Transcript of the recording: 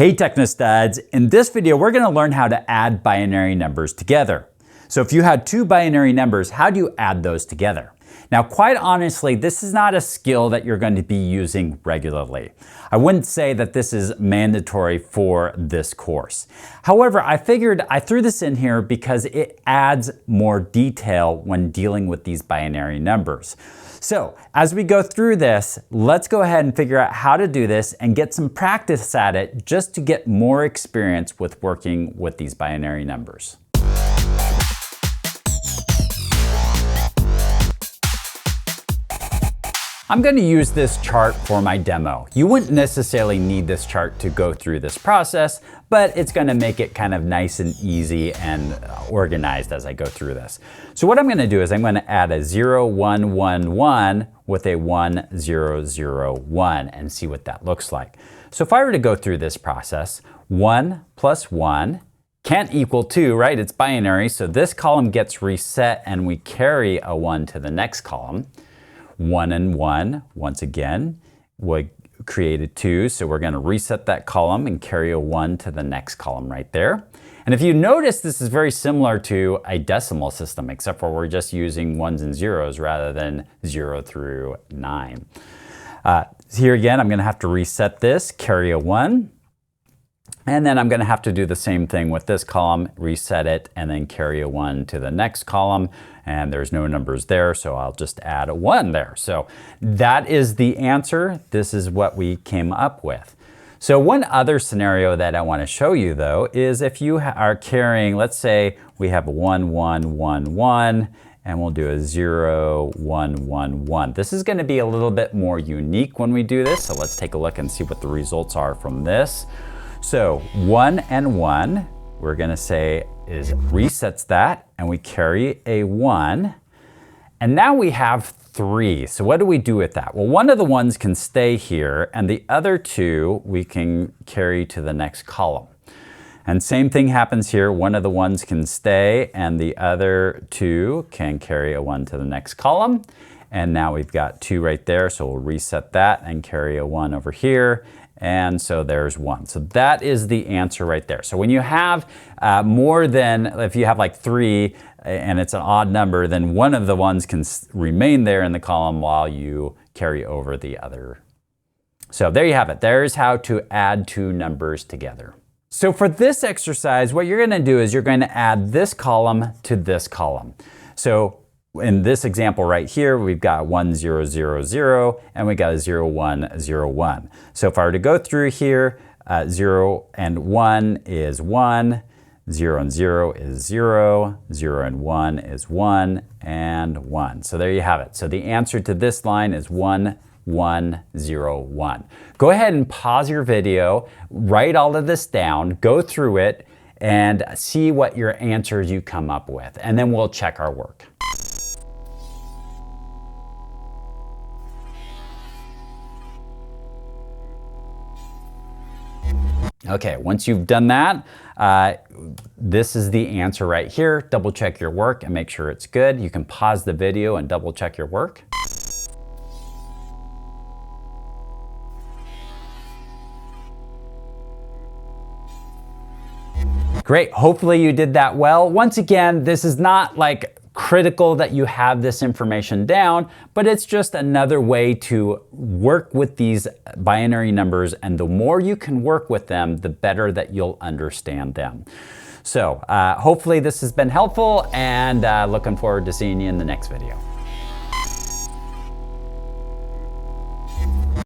Hey Technostuds, in this video we're going to learn how to add binary numbers together. So if you had two binary numbers, how do you add those together? Now quite honestly, this is not a skill that you're going to be using regularly. I wouldn't say that this is mandatory for this course. However, I figured I threw this in here because it adds more detail when dealing with these binary numbers. So as we go through this, let's go ahead and figure out how to do this and get some practice at it just to get more experience with working with these binary numbers. I'm going to use this chart for my demo. You wouldn't necessarily need this chart to go through this process, but it's going to make it kind of nice and easy and organized as I go through this. So what I'm going to do is I'm going to add a 0, 1, 1, 1 with a 1, 0, 0, 1 and see what that looks like. So if I were to go through this process, 1 plus 1 can't equal 2, right? It's binary, so this column gets reset and we carry a 1 to the next column. 1 and 1, once again, we created 2, so we're going to reset that column and carry a 1 to the next column right there. And if you notice, this is very similar to a decimal system, except for we're just using ones and zeros rather than 0 through 9. Here again, I'm going to have to reset this, carry a 1. And then I'm going to have to do the same thing with this column, reset it, and then carry a 1 to the next column. And there's no numbers there, so I'll just add a 1 there. So that is the answer. This is what we came up with. So one other scenario that I want to show you, though, is if you are carrying, let's say we have a 1, 1, 1, 1, and we'll do a 0, 1, 1, 1. This is going to be a little bit more unique when we do this, so let's take a look and see what the results are from this. So 1 and 1, we're going to say is resets that, and we carry a 1. And now we have 3. So what do we do with that? Well, one of the ones can stay here, and the other 2 we can carry to the next column. And same thing happens here. One of the ones can stay, and the other 2 can carry a 1 to the next column. And now we've got 2 right there, so we'll reset that and carry a 1 over here. And so there's 1. So that is the answer right there. So when you have more than, if you have like 3 and it's an odd number, then one of the ones can remain there in the column while you carry over the other. So there you have it. There's how to add two numbers together. So for this exercise, what you're going to do is you're going to add this column to this column. So in this example right here, we've got 1, 0, 0, 0, and we got a 0, 1, 0, 1. So if I were to go through here, 0 and 1 is 1, 0 and 0 is 0, 0 and 1 is 1, and 1. So there you have it. So the answer to this line is 1, 1, 0, 1. Go ahead and pause your video, write all of this down, go through it, and see what your answers you come up with, and then we'll check our work. Okay, once you've done that, this is the answer right here. Double check your work and make sure it's good. You can pause the video and double check your work. Great, hopefully you did that well. Once again, this is not like critical that you have this information down, but it's just another way to work with these binary numbers, and the more you can work with them, the better that you'll understand them. So hopefully this has been helpful, and looking forward to seeing you in the next video.